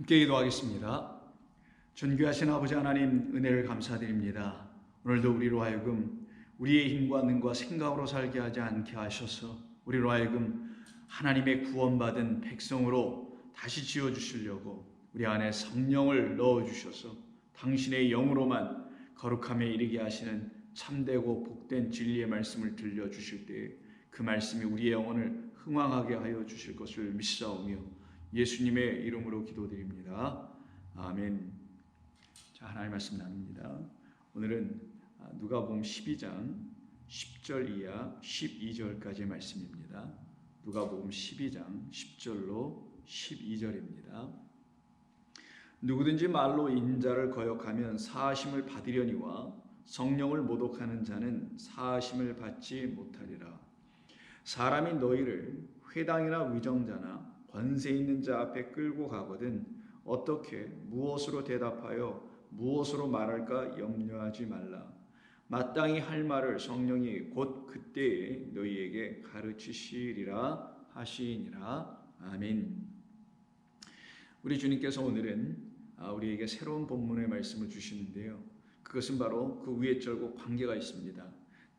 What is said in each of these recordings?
함께 기도하겠습니다. 존귀하신 아버지 하나님, 은혜를 감사드립니다. 오늘도 우리로 하여금 우리의 힘과 능과 생각으로 살게 하지 않게 하셔서 우리로 하여금 하나님의 구원받은 백성으로 다시 지어주시려고 우리 안에 성령을 넣어주셔서 당신의 영으로만 거룩함에 이르게 하시는 참되고 복된 진리의 말씀을 들려주실 때에 그 말씀이 우리의 영혼을 흥왕하게 하여 주실 것을 믿사오며 예수님의 이름으로 기도드립니다. 아멘. 자, 하나님 말씀 나눕니다. 오늘은 누가복음 12장 10절 이하 12절까지의 말씀입니다. 누가복음 12장 10절로 12절입니다. 누구든지 말로 인자를 거역하면 사하심을 받으려니와 성령을 모독하는 자는 사하심을 받지 못하리라. 사람이 너희를 회당이나 위정자나 권세 있는 자 앞에 끌고 가거든 어떻게 무엇으로 대답하여 무엇으로 말할까 염려하지 말라. 마땅히 할 말을 성령이 곧 그때에 너희에게 가르치시리라 하시니라. 아멘. 우리 주님께서 오늘은 우리에게 새로운 본문의 말씀을 주시는데요. 그것은 바로 그 위에 절과 관계가 있습니다.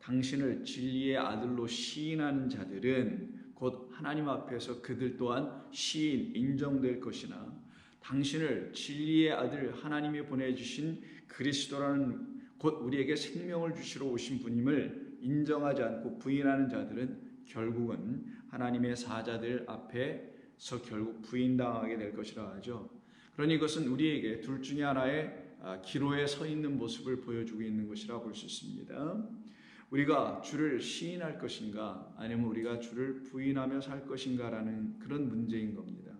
당신을 진리의 아들로 시인하는 자들은 곧 하나님 앞에서 그들 또한 시인 인정될 것이나 당신을 진리의 아들 하나님이 보내주신 그리스도라는 곧 우리에게 생명을 주시러 오신 분임을 인정하지 않고 부인하는 자들은 결국은 하나님의 사자들 앞에서 결국 부인당하게 될 것이라 하죠. 그러니 이것은 우리에게 둘 중에 하나의 기로에 서 있는 모습을 보여주고 있는 것이라 볼 수 있습니다. 우리가 주를 시인할 것인가 아니면 우리가 주를 부인하며 살 것인가라는 그런 문제인 겁니다.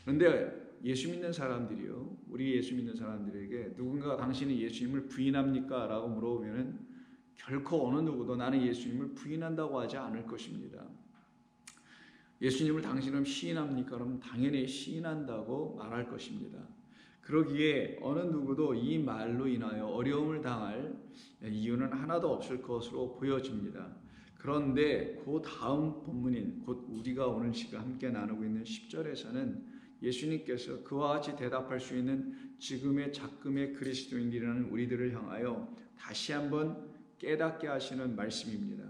그런데 예수 믿는 사람들이요, 우리 예수 믿는 사람들에게 누군가 당신이 예수님을 부인합니까? 라고 물어보면 결코 어느 누구도 나는 예수님을 부인한다고 하지 않을 것입니다. 예수님을 당신은 시인합니까? 그럼 당연히 시인한다고 말할 것입니다. 그러기에 어느 누구도 이 말로 인하여 어려움을 당할 이유는 하나도 없을 것으로 보여집니다. 그런데 그 다음 본문인 곧 우리가 오늘 시간 함께 나누고 있는 10절에서는 예수님께서 그와 같이 대답할 수 있는 지금의 작금의 그리스도인이라는 우리들을 향하여 다시 한번 깨닫게 하시는 말씀입니다.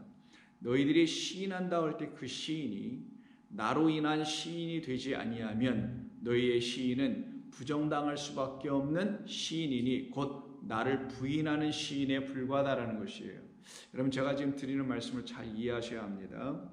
너희들이 시인한다 할 때 그 시인이 나로 인한 시인이 되지 아니하면 너희의 시인은 부정당할 수밖에 없는 시인이니 곧 나를 부인하는 시인에 불과하다라는 것이에요. 여러분, 제가 지금 드리는 말씀을 잘 이해하셔야 합니다.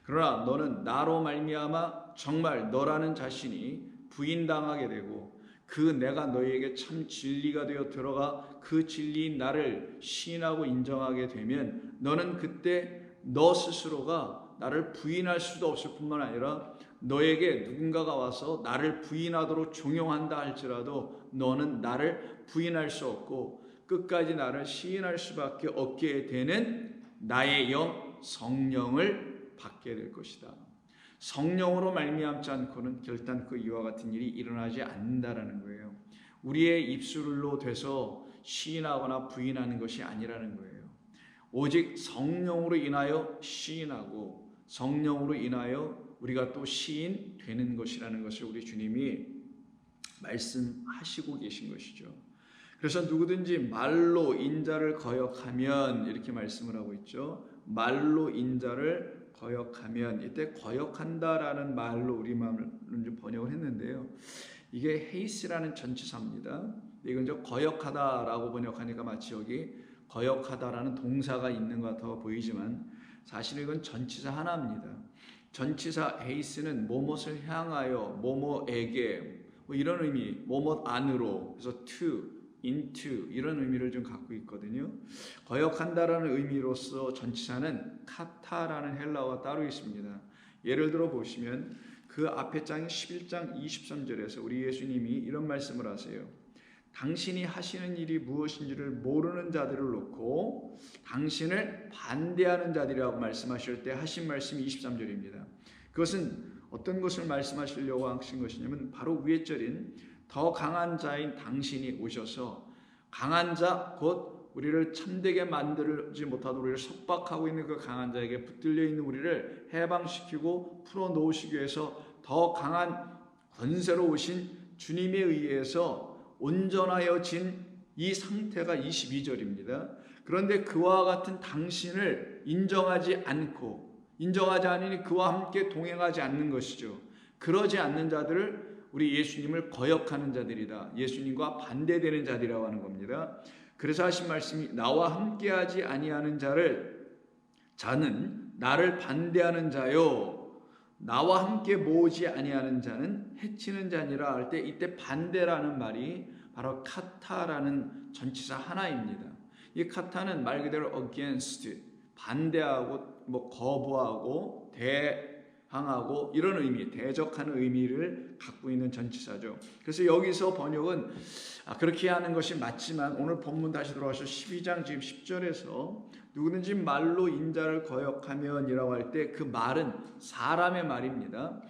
그러나 너는 나로 말미암아 정말 너라는 자신이 부인당하게 되고 그 내가 너희에게 참 진리가 되어 들어가 그 진리인 나를 시인하고 인정하게 되면 너는 그때 너 스스로가 나를 부인할 수도 없을 뿐만 아니라 너에게 누군가가 와서 나를 부인하도록 종용한다 할지라도 너는 나를 부인할 수 없고 끝까지 나를 시인할 수밖에 없게 되는 나의 영 성령을 받게 될 것이다. 성령으로 말미암지 않고는 결단코 이와 같은 일이 일어나지 않는다라는 거예요. 우리의 입술로 돼서 시인하거나 부인하는 것이 아니라는 거예요. 오직 성령으로 인하여 시인하고 성령으로 인하여 우리가 또 시인 되는 것이라는 것을 우리 주님이 말씀하시고 계신 것이죠. 그래서 누구든지 말로 인자를 거역하면 이렇게 말씀을 하고 있죠. 말로 인자를 거역하면, 이때 거역한다라는 말로 우리말로 좀 번역을 했는데요. 이게 헤이스라는 전치사입니다. 이건 좀 거역하다라고 번역하니까 마치 여기 거역하다라는 동사가 있는 것 같아 보이지만 사실 이건 전치사 하나입니다. 전치사 헤이스는 뭐뭇을 향하여, 뭐뭐에게 뭐 이런 의미, 뭐뭇 안으로, 그래서 to, into 이런 의미를 좀 갖고 있거든요. 거역한다라는 의미로서 전치사는 카타라는 헬라어가 따로 있습니다. 예를 들어 보시면 그 앞에 장 11장 23절에서 우리 예수님이 이런 말씀을 하세요. 당신이 하시는 일이 무엇인지를 모르는 자들을 놓고 당신을 반대하는 자들이라고 말씀하실 때 하신 말씀이 23절입니다. 그것은 어떤 것을 말씀하시려고 하신 것이냐면 바로 위에 절인 더 강한 자인 당신이 오셔서 강한 자 곧 우리를 참되게 만들지 못하도록 우리를 속박하고 있는 그 강한 자에게 붙들려 있는 우리를 해방시키고 풀어놓으시기 위해서 더 강한 권세로 오신 주님에 의해서 온전하여진 이 상태가 22절입니다. 그런데 그와 같은 당신을 인정하지 않으니 그와 함께 동행하지 않는 것이죠. 그러지 않는 자들을 우리 예수님을 거역하는 자들이다. 예수님과 반대되는 자들이라고 하는 겁니다. 그래서 하신 말씀이 나와 함께하지 아니하는 자는 나를 반대하는 자요. 나와 함께 모으지 아니하는 자는 해치는 자니라 할 때 이때 반대라는 말이 바로 카타라는 전치사 하나입니다. 이 카타는 말 그대로 against, 반대하고 거부하고 대항하고 이런 의미, 대적하는 의미를 갖고 있는 전치사죠. 그래서 여기서 번역은 그렇게 하는 것이 맞지만 오늘 본문 다시 돌아가서 12장 지금 10절에서 누구든지 말로 인자를 거역하면이라고 할 때 그 말은 사람의 말입니다.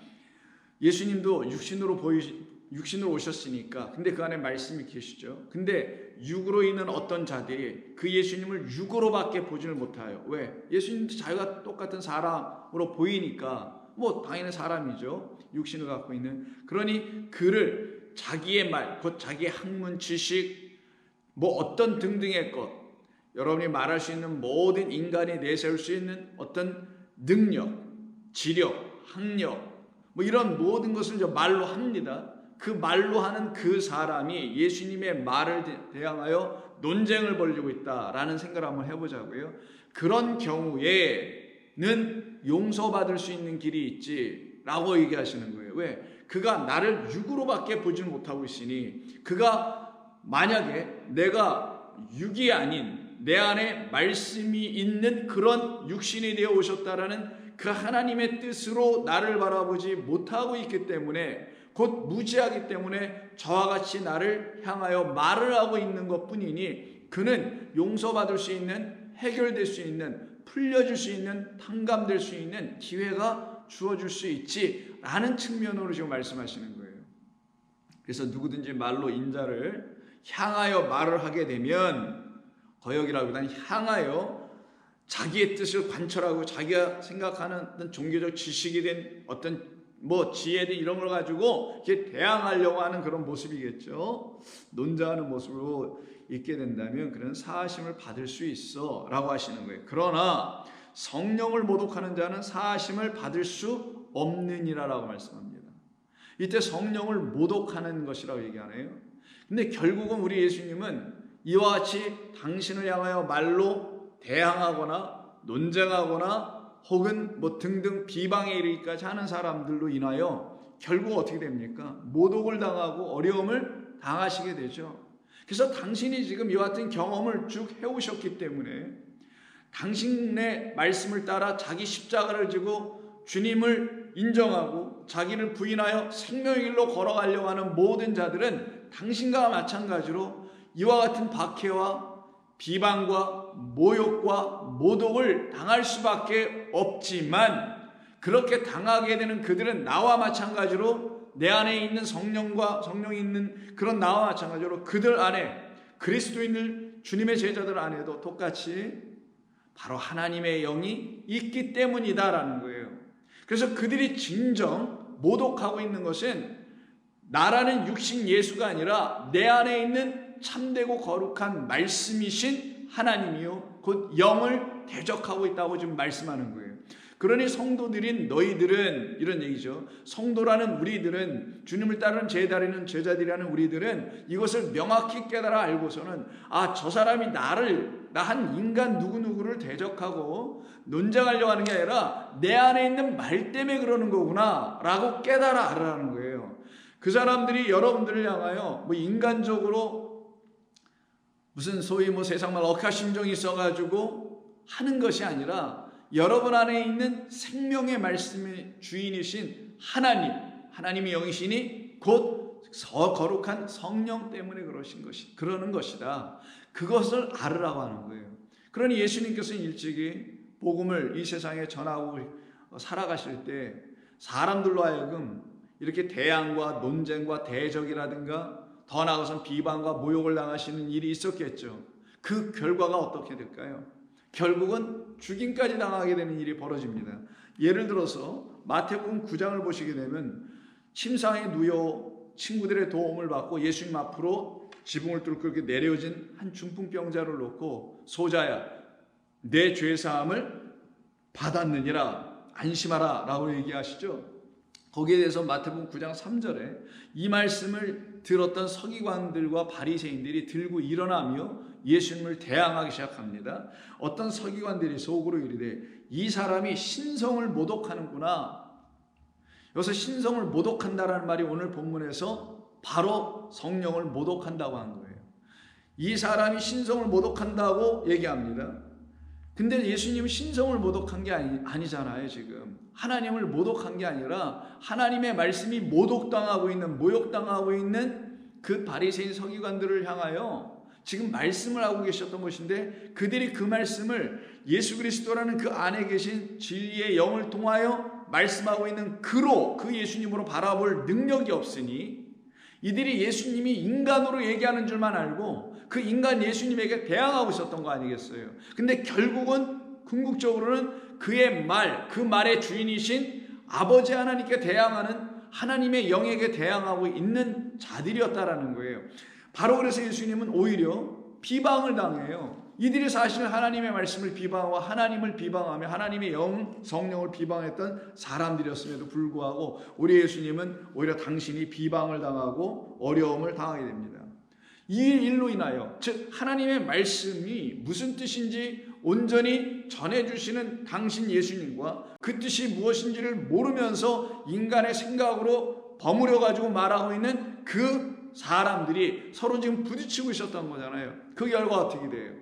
예수님도 육신으로 오셨으니까 근데 그 안에 말씀이 계시죠. 근데 육으로 있는 어떤 자들이 그 예수님을 육으로밖에 보지를 못해요. 왜? 예수님도 자기가 똑같은 사람으로 보이니까 당연히 사람이죠. 육신을 갖고 있는. 그러니 그를 자기의 말, 곧 자기의 학문, 지식, 어떤 등등의 것, 여러분이 말할 수 있는 모든 인간이 내세울 수 있는 어떤 능력, 지력, 학력, 이런 모든 것을 말로 합니다. 그 말로 하는 그 사람이 예수님의 말을 대항하여 논쟁을 벌이고 있다라는 생각을 한번 해보자고요. 그런 경우에는 용서받을 수 있는 길이 있지라고 얘기하시는 거예요. 왜? 그가 나를 육으로밖에 보지는 못하고 있으니 그가 만약에 내가 육이 아닌 내 안에 말씀이 있는 그런 육신이 되어 오셨다라는 그 하나님의 뜻으로 나를 바라보지 못하고 있기 때문에 곧 무지하기 때문에 저와 같이 나를 향하여 말을 하고 있는 것뿐이니 그는 용서받을 수 있는, 해결될 수 있는, 풀려줄 수 있는, 탕감될 수 있는 기회가 주어질 수 있지라는 측면으로 지금 말씀하시는 거예요. 그래서 누구든지 말로 인자를 향하여 말을 하게 되면 거역이라기보다는 향하여 자기의 뜻을 관철하고 자기가 생각하는 어떤 종교적 지식이 된 어떤 지혜든 이런 걸 가지고 이렇게 대항하려고 하는 그런 모습이겠죠. 논쟁하는 모습으로 있게 된다면 그런 사하심을 받을 수 있어 라고 하시는 거예요. 그러나 성령을 모독하는 자는 사하심을 받을 수 없느니라 라고 말씀합니다. 이때 성령을 모독하는 것이라고 얘기하네요. 근데 결국은 우리 예수님은 이와 같이 당신을 향하여 말로 대항하거나 논쟁하거나 혹은 등등 비방에 이르기까지 하는 사람들로 인하여 결국 어떻게 됩니까? 모독을 당하고 어려움을 당하시게 되죠. 그래서 당신이 지금 이와 같은 경험을 쭉 해오셨기 때문에 당신의 말씀을 따라 자기 십자가를 지고 주님을 인정하고 자기를 부인하여 생명의 길로 걸어가려고 하는 모든 자들은 당신과 마찬가지로 이와 같은 박해와 비방과 모욕과 모독을 당할 수밖에 없지만 그렇게 당하게 되는 그들은 나와 마찬가지로 내 안에 있는 성령이 있는 그런 나와 마찬가지로 그들 안에 그리스도인들 주님의 제자들 안에도 똑같이 바로 하나님의 영이 있기 때문이다라는 거예요. 그래서 그들이 진정 모독하고 있는 것은 나라는 육신 예수가 아니라 내 안에 있는 참되고 거룩한 말씀이신 하나님이요 곧 영을 대적하고 있다고 지금 말씀하는 거예요. 그러니 성도들인 너희들은 이런 얘기죠. 성도라는 우리들은 주님을 따르는 제자들이라는 우리들은 이것을 명확히 깨달아 알고서는 저 사람이 나 한 인간 누구누구를 대적하고 논쟁하려고 하는 게 아니라 내 안에 있는 말 때문에 그러는 거구나 라고 깨달아 알아라는 거예요. 그 사람들이 여러분들을 향하여 인간적으로 무슨 소위 세상말 억하심정이 있어가지고 하는 것이 아니라 여러분 안에 있는 생명의 말씀의 주인이신 하나님의 영이시니 곧 거룩한 성령 때문에 그러는 것이다. 그것을 알으라고 하는 거예요. 그러니 예수님께서는 일찍이 복음을 이 세상에 전하고 살아가실 때 사람들로 하여금 이렇게 대항과 논쟁과 대적이라든가 더 나아가서는 비방과 모욕을 당하시는 일이 있었겠죠. 그 결과가 어떻게 될까요? 결국은 죽임까지 당하게 되는 일이 벌어집니다. 예를 들어서 마태복음 9장을 보시게 되면 침상에 누워 친구들의 도움을 받고 예수님 앞으로 지붕을 뚫고 이렇게 내려진 한 중풍병자를 놓고 소자야 내 죄사함을 받았느니라 안심하라 라고 얘기하시죠. 거기에 대해서 마태복음 9장 3절에 이 말씀을 들었던 서기관들과 바리새인들이 들고 일어나며 예수님을 대항하기 시작합니다. 어떤 서기관들이 속으로 이르되 이 사람이 신성을 모독하는구나. 여기서 신성을 모독한다라는 말이 오늘 본문에서 바로 성령을 모독한다고 한 거예요. 이 사람이 신성을 모독한다고 얘기합니다. 근데 예수님은 신성을 모독한 게 아니잖아요. 지금 하나님을 모독한 게 아니라 하나님의 말씀이 모독당하고 있는, 모욕당하고 있는 그 바리새인 서기관들을 향하여 지금 말씀을 하고 계셨던 것인데, 그들이 그 말씀을 예수 그리스도라는 그 안에 계신 진리의 영을 통하여 말씀하고 있는 그 예수님으로 바라볼 능력이 없으니 이들이 예수님이 인간으로 얘기하는 줄만 알고 그 인간 예수님에게 대항하고 있었던 거 아니겠어요? 근데 결국은 궁극적으로는 그의 말, 그 말의 주인이신 아버지 하나님께 대항하는 하나님의 영에게 대항하고 있는 자들이었다라는 거예요. 바로 그래서 예수님은 오히려 비방을 당해요. 이들이 사실 하나님의 말씀을 비방하고 하나님을 비방하며 하나님의 영, 성령을 비방했던 사람들이었음에도 불구하고 우리 예수님은 오히려 당신이 비방을 당하고 어려움을 당하게 됩니다. 이 일로 인하여, 즉 하나님의 말씀이 무슨 뜻인지 온전히 전해주시는 당신 예수님과 그 뜻이 무엇인지를 모르면서 인간의 생각으로 버무려 가지고 말하고 있는 그 사람들이 서로 지금 부딪히고 있었던 거잖아요. 그 결과 어떻게 돼요?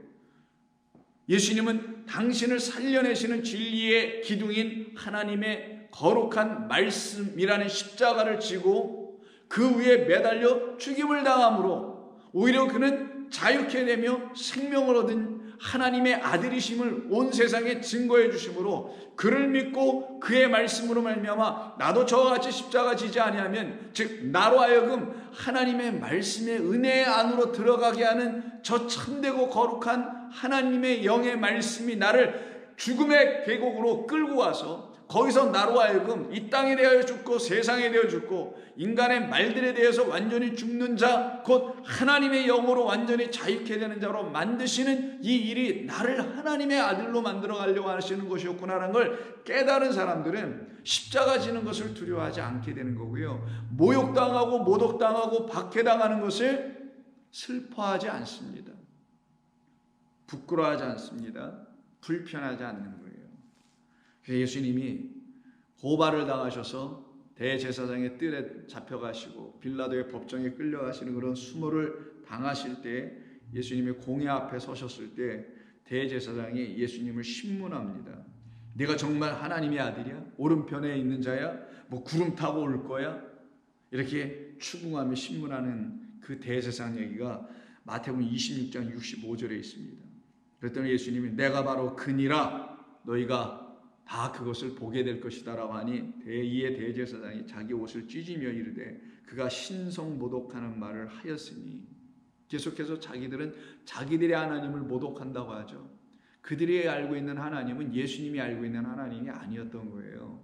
예수님은 당신을 살려내시는 진리의 기둥인 하나님의 거룩한 말씀이라는 십자가를 지고 그 위에 매달려 죽임을 당함으로 오히려 그는 자유케 되며 생명을 얻은 하나님의 아들이심을 온 세상에 증거해 주심으로 그를 믿고 그의 말씀으로 말미암아 나도 저와 같이 십자가 지지 아니하면, 즉 나로 하여금 하나님의 말씀의 은혜 안으로 들어가게 하는 저 참되고 거룩한 하나님의 영의 말씀이 나를 죽음의 계곡으로 끌고 와서 거기서 나로 하여금 이 땅에 대하여 죽고 세상에 대하여 죽고 인간의 말들에 대해서 완전히 죽는 자, 곧 하나님의 영으로 완전히 자유케 되는 자로 만드시는 이 일이 나를 하나님의 아들로 만들어 가려고 하시는 것이었구나라는 걸 깨달은 사람들은 십자가 지는 것을 두려워하지 않게 되는 거고요, 모욕당하고 모독당하고 박해당하는 것을 슬퍼하지 않습니다. 부끄러워하지 않습니다. 불편하지 않는 거예요. 예수님이 고발을 당하셔서 대제사장의 뜰에 잡혀가시고 빌라도의 법정에 끌려가시는 그런 수모를 당하실 때 예수님이 공회 앞에 서셨을 때 대제사장이 예수님을 신문합니다. 네가 정말 하나님의 아들이야? 오른편에 있는 자야? 뭐 구름 타고 올 거야? 이렇게 추궁하며 신문하는 그 대제사장 얘기가 마태복음 26장 65절에 있습니다. 그랬더니 예수님이 내가 바로 그니라 너희가 다 그것을 보게 될 것이다 라고 하니 이에 대제사장이 자기 옷을 찢으며 이르되 그가 신성 모독하는 말을 하였으니, 계속해서 자기들은 자기들의 하나님을 모독한다고 하죠. 그들이 알고 있는 하나님은 예수님이 알고 있는 하나님이 아니었던 거예요.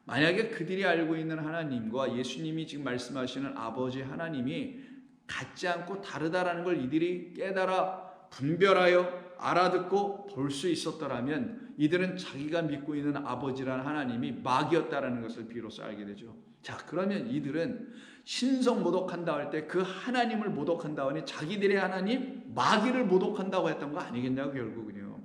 만약에 그들이 알고 있는 하나님과 예수님이 지금 말씀하시는 아버지 하나님이 같지 않고 다르다라는 걸 이들이 깨달아 분별하여 알아듣고 볼 수 있었더라면 이들은 자기가 믿고 있는 아버지라는 하나님이 마귀였다라는 것을 비로소 알게 되죠. 자, 그러면 이들은 신성 모독한다 할 때 그 하나님을 모독한다 하니 자기들의 하나님 마귀를 모독한다고 했던 거 아니겠냐고. 결국은요,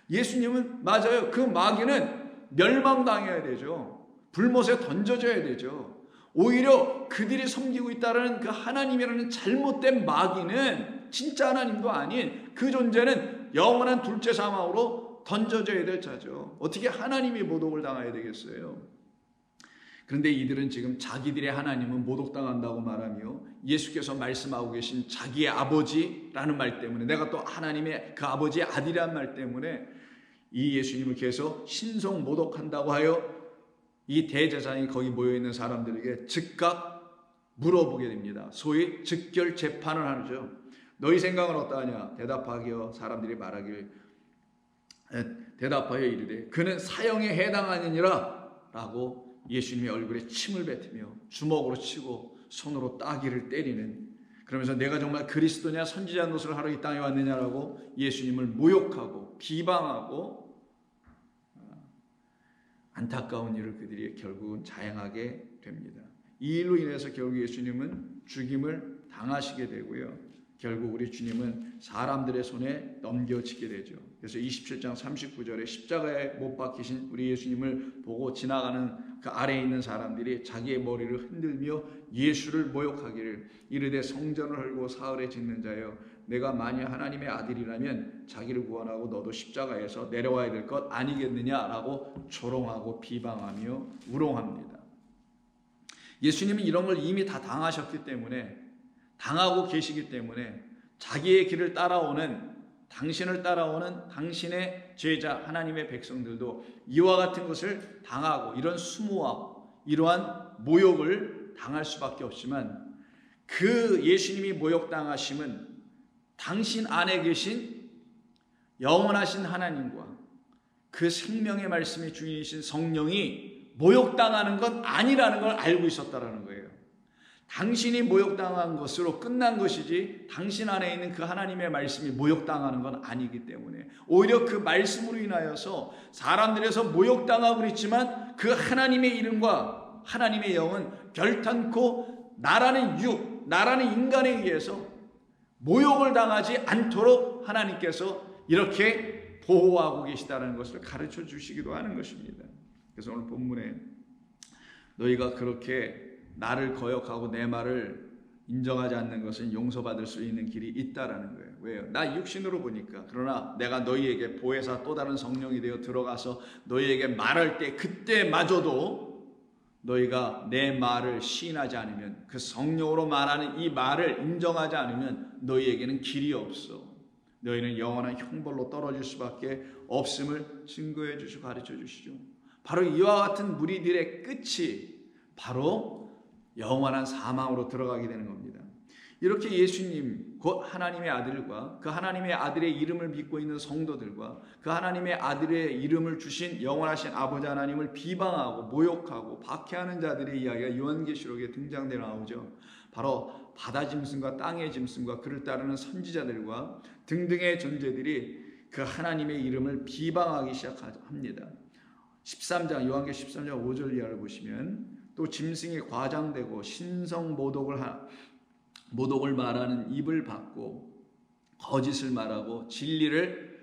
예수님은 맞아요. 그 마귀는 멸망당해야 되죠. 불못에 던져져야 되죠. 오히려 그들이 섬기고 있다는 그 하나님이라는 잘못된 마귀는 진짜 하나님도 아닌 그 존재는 영원한 둘째 사망으로 던져져야 될 자죠. 어떻게 하나님이 모독을 당해야 되겠어요? 그런데 이들은 지금 자기들의 하나님은 모독당한다고 말하며 예수께서 말씀하고 계신 자기의 아버지라는 말 때문에, 내가 또 하나님의 그 아버지의 아들이라는 말 때문에 이 예수님을 계속 신성 모독한다고 하여 이 대제사장이 거기 모여있는 사람들에게 즉각 물어보게 됩니다. 소위 즉결 재판을 하죠. 너희 생각은 어떠하냐? 대답하기여 사람들이 말하길 대답하여 이르되 그는 사형에 해당하느니라 라고 예수님의 얼굴에 침을 뱉으며 주먹으로 치고 손으로 따귀를 때리는, 그러면서 내가 정말 그리스도냐 선지자 노릇을 하러 이 땅에 왔느냐라고 예수님을 모욕하고 비방하고 안타까운 일을 그들이 결국은 자행하게 됩니다. 이 일로 인해서 결국 예수님은 죽임을 당하시게 되고요. 결국 우리 주님은 사람들의 손에 넘겨지게 되죠. 그래서 27장 39절에 십자가에 못 박히신 우리 예수님을 보고 지나가는 그 아래에 있는 사람들이 자기의 머리를 흔들며 예수를 모욕하기를 이르되 성전을 헐고 사흘에 짓는 자여, 내가 만일 하나님의 아들이라면 자기를 구원하고 너도 십자가에서 내려와야 될 것 아니겠느냐라고 조롱하고 비방하며 우롱합니다. 예수님은 이런 걸 이미 다 당하셨기 때문에, 당하고 계시기 때문에 자기의 길을 따라오는, 당신을 따라오는 당신의 제자 하나님의 백성들도 이와 같은 것을 당하고 이런 수모와 이러한 모욕을 당할 수밖에 없지만, 그 예수님이 모욕당하심은 당신 안에 계신 영원하신 하나님과 그 생명의 말씀이 주인이신 성령이 모욕당하는 건 아니라는 걸 알고 있었다라는 거예요. 당신이 모욕당한 것으로 끝난 것이지 당신 안에 있는 그 하나님의 말씀이 모욕당하는 건 아니기 때문에, 오히려 그 말씀으로 인하여서 사람들에서 모욕당하고 있지만 그 하나님의 이름과 하나님의 영은 결탄코 나라는 육, 나라는 인간에 의해서 모욕을 당하지 않도록 하나님께서 이렇게 보호하고 계시다는 것을 가르쳐 주시기도 하는 것입니다. 그래서 오늘 본문에 너희가 그렇게 나를 거역하고 내 말을 인정하지 않는 것은 용서받을 수 있는 길이 있다라는 거예요. 왜요? 나 육신으로 보니까. 그러나 내가 너희에게 보혜사 또 다른 성령이 되어 들어가서 너희에게 말할 때 그때마저도 너희가 내 말을 시인하지 않으면, 그 성령으로 말하는 이 말을 인정하지 않으면 너희에게는 길이 없어. 너희는 영원한 형벌로 떨어질 수밖에 없음을 증거해 주시고 가르쳐 주시죠. 바로 이와 같은 무리들의 끝이 바로 영원한 사망으로 들어가게 되는 겁니다. 이렇게 예수님, 곧 하나님의 아들과 그 하나님의 아들의 이름을 믿고 있는 성도들과 그 하나님의 아들의 이름을 주신 영원하신 아버지 하나님을 비방하고 모욕하고 박해하는 자들의 이야기가 요한계시록에 등장되어 나오죠. 바로 바다 짐승과 땅의 짐승과 그를 따르는 선지자들과 등등의 존재들이 그 하나님의 이름을 비방하기 시작합니다. 13장, 요한계시록 13장 5절 이하를 보시면 또 짐승이 과장되고 신성 모독을 말하는 입을 받고 거짓을 말하고 진리를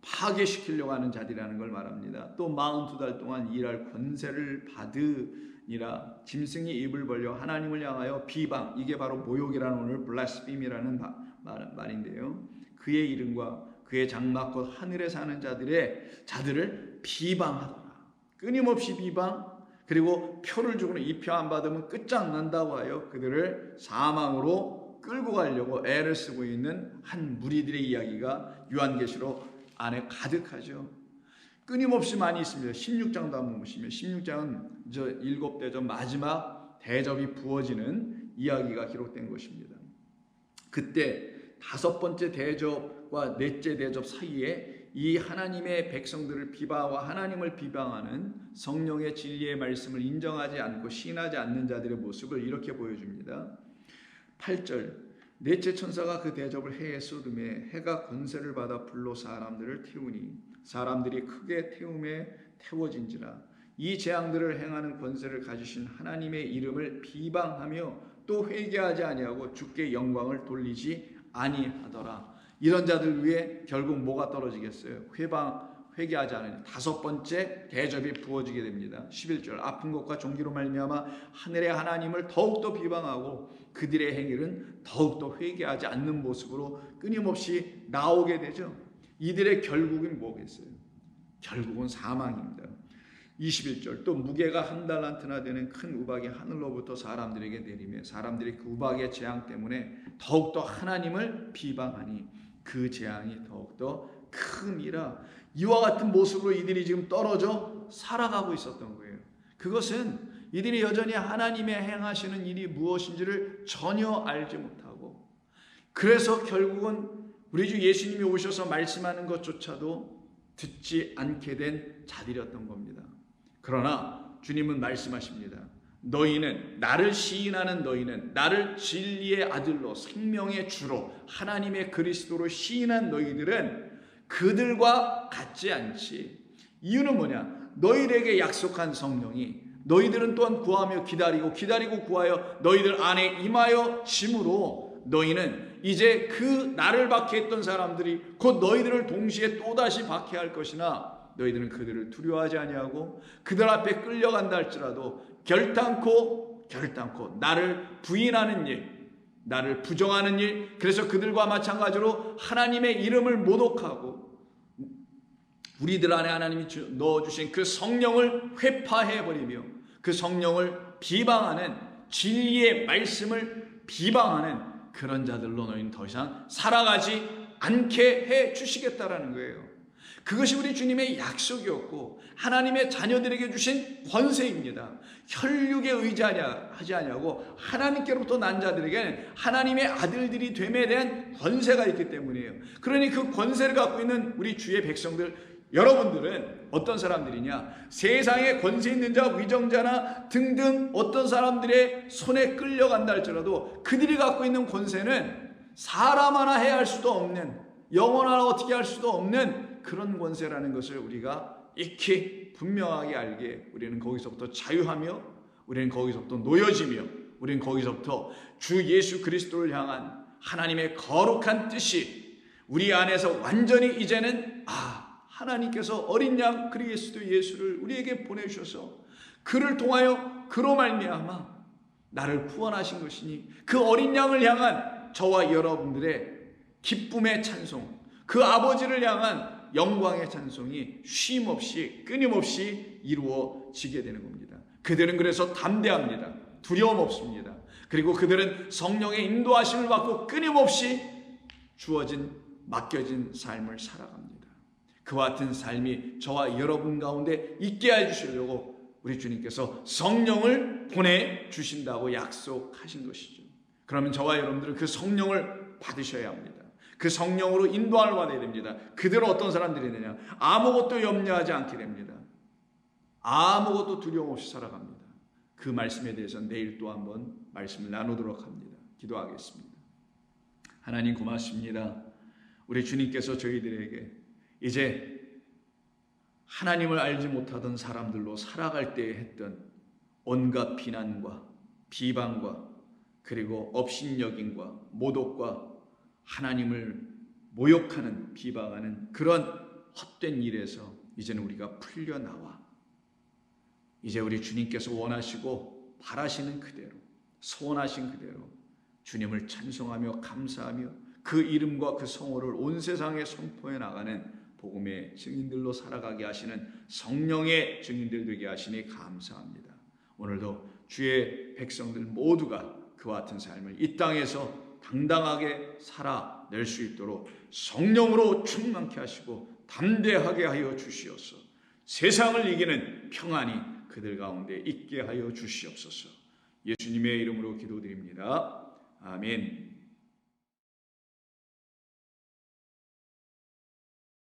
파괴시키려고 하는 자들이라는 걸 말합니다. 또 42달 동안 일할 권세를 받으니라. 짐승이 입을 벌려 하나님을 향하여 비방, 이게 바로 모욕이라는, 오늘 블라스피미라는 말인데요. 그의 이름과 그의 장막 곧 하늘에 사는 자들을 비방하더라. 끊임없이 비방, 그리고 표를 주고는 이 표 안 받으면 끝장난다고 하여 그들을 사망으로 끌고 가려고 애를 쓰고 있는 한 무리들의 이야기가 요한계시록 안에 가득하죠. 끊임없이 많이 있습니다. 16장도 한번 보시면 16장은 7대접 마지막 대접이 부어지는 이야기가 기록된 것입니다. 그때 5번째 대접과 넷째 대접 사이에 이 하나님의 백성들을 비방하고 하나님을 비방하는 성령의 진리의 말씀을 인정하지 않고 신하지 않는 자들의 모습을 이렇게 보여줍니다. 8절, 넷째 천사가 그 대접을 해에 쏟음에 해가 권세를 받아 불로 사람들을 태우니 사람들이 크게 태움에 태워진지라. 이 재앙들을 행하는 권세를 가지신 하나님의 이름을 비방하며 또 회개하지 아니하고 주께 영광을 돌리지 아니하더라. 이런 자들 위해 결국 뭐가 떨어지겠어요? 회개하지 않으니 5번째 대접이 부어지게 됩니다. 11절, 아픈 것과 종기로 말미암아 하늘의 하나님을 더욱더 비방하고 그들의 행위는 더욱더 회개하지 않는 모습으로 끊임없이 나오게 되죠. 이들의 결국은 뭐겠어요? 결국은 사망입니다. 21절, 또 무게가 1달란트나 되는 큰 우박이 하늘로부터 사람들에게 내리며 사람들이 그 우박의 재앙 때문에 더욱더 하나님을 비방하니 그 재앙이 더욱더 큼이라. 이와 같은 모습으로 이들이 지금 떨어져 살아가고 있었던 거예요. 그것은 이들이 여전히 하나님의 행하시는 일이 무엇인지를 전혀 알지 못하고, 그래서 결국은 우리 주 예수님이 오셔서 말씀하는 것조차도 듣지 않게 된 자들이었던 겁니다. 그러나 주님은 말씀하십니다. 너희는, 나를 시인하는 너희는, 나를 진리의 아들로 생명의 주로 하나님의 그리스도로 시인한 너희들은 그들과 같지 않지. 이유는 뭐냐? 너희들에게 약속한 성령이 너희들은 또한 구하며 기다리고 구하여 너희들 안에 임하여 짐으로 너희는 이제 그 나를 박해했던 사람들이 곧 너희들을 동시에 또다시 박해할 것이나 너희들은 그들을 두려워하지 아니하고 그들 앞에 끌려간다 할지라도 결단코 나를 부인하는 일, 나를 부정하는 일, 그래서 그들과 마찬가지로 하나님의 이름을 모독하고 우리들 안에 하나님이 넣어주신 그 성령을 회파해버리며 그 성령을 비방하는, 진리의 말씀을 비방하는 그런 자들로 너희는 더 이상 살아가지 않게 해주시겠다라는 거예요. 그것이 우리 주님의 약속이었고 하나님의 자녀들에게 주신 권세입니다. 혈육에 의지하지 아니하고 하나님께로부터 난 자들에게는 하나님의 아들들이 됨에 대한 권세가 있기 때문이에요. 그러니 그 권세를 갖고 있는 우리 주의 백성들, 여러분들은 어떤 사람들이냐? 세상에 권세 있는 자, 위정자나 등등 어떤 사람들의 손에 끌려간다 할지라도 그들이 갖고 있는 권세는 사람 하나 해할 수도 없는, 영혼 하나 어떻게 할 수도 없는 그런 권세라는 것을 우리가 익히 분명하게 알게, 우리는 거기서부터 자유하며, 우리는 거기서부터 놓여지며, 우리는 거기서부터 주 예수 그리스도를 향한 하나님의 거룩한 뜻이 우리 안에서 완전히 이제는 하나님께서 어린 양 그리스도 예수를 우리에게 보내주셔서 그를 통하여 그로 말미암아 나를 구원하신 것이니 그 어린 양을 향한 저와 여러분들의 기쁨의 찬송, 그 아버지를 향한 영광의 찬송이 쉼없이 끊임없이 이루어지게 되는 겁니다. 그들은 그래서 담대합니다. 두려움 없습니다. 그리고 그들은 성령의 인도하심을 받고 끊임없이 맡겨진 삶을 살아갑니다. 그와 같은 삶이 저와 여러분 가운데 있게 해주시려고 우리 주님께서 성령을 보내주신다고 약속하신 것이죠. 그러면 저와 여러분들은 그 성령을 받으셔야 합니다. 그 성령으로 인도함을 받아야 됩니다. 그들은 어떤 사람들이 되냐? 아무것도 염려하지 않게 됩니다. 아무것도 두려움 없이 살아갑니다. 그 말씀에 대해서 내일 또 한번 말씀을 나누도록 합니다. 기도하겠습니다. 하나님 고맙습니다. 우리 주님께서 저희들에게 이제 하나님을 알지 못하던 사람들로 살아갈 때에 했던 온갖 비난과 비방과 그리고 업신여김과 모독과 하나님을 모욕하는, 비방하는 그런 헛된 일에서 이제는 우리가 풀려나와 이제 우리 주님께서 원하시고 바라시는 그대로, 소원하신 그대로 주님을 찬송하며 감사하며 그 이름과 그 성호를 온 세상에 선포해 나가는 복음의 증인들로 살아가게 하시는 성령의 증인들 되게 하시니 감사합니다. 오늘도 주의 백성들 모두가 그와 같은 삶을 이 땅에서 당당하게 살아낼 수 있도록 성령으로 충만케 하시고 담대하게 하여 주시옵소서. 세상을 이기는 평안이 그들 가운데 있게 하여 주시옵소서. 예수님의 이름으로 기도드립니다. 아멘.